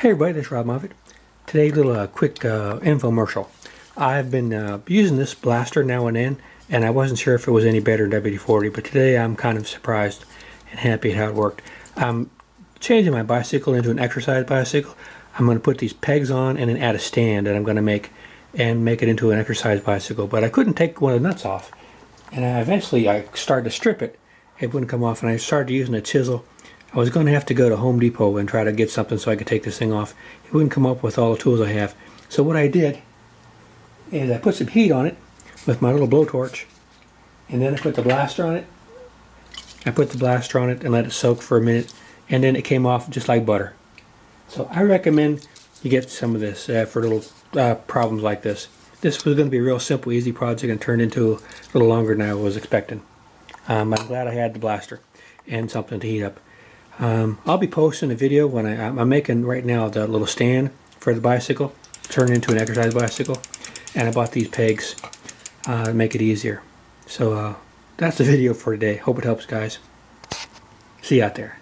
Hey everybody, this is Robb Moffett. Today, a little quick infomercial. I've been using this blaster now and then, and I wasn't sure if it was any better than WD-40, but today I'm kind of surprised and happy at how it worked. I'm changing my bicycle into an exercise bicycle. I'm going to put these pegs on and then add a stand that I'm going to make it into an exercise bicycle, but I couldn't take one of the nuts off. And eventually I started to strip it. It wouldn't come off, and I started using a chisel. I was going to have to go to Home Depot and try to get something so I could take this thing off. It wouldn't come up with all the tools I have. So what I did is I put some heat on it with my little blowtorch, and then I put the blaster on it. I put the blaster on it and let it soak for a minute, and then it came off just like butter. So I recommend you get some of this for little problems like this. This was going to be a real simple, easy project and turned into a little longer than I was expecting. I'm glad I had the blaster and something to heat up. I'll be posting a video when I'm making right now the little stand for the bicycle, turn it into an exercise bicycle, and I bought these pegs to make it easier. So that's the video for today. Hope it helps, guys. See you out there.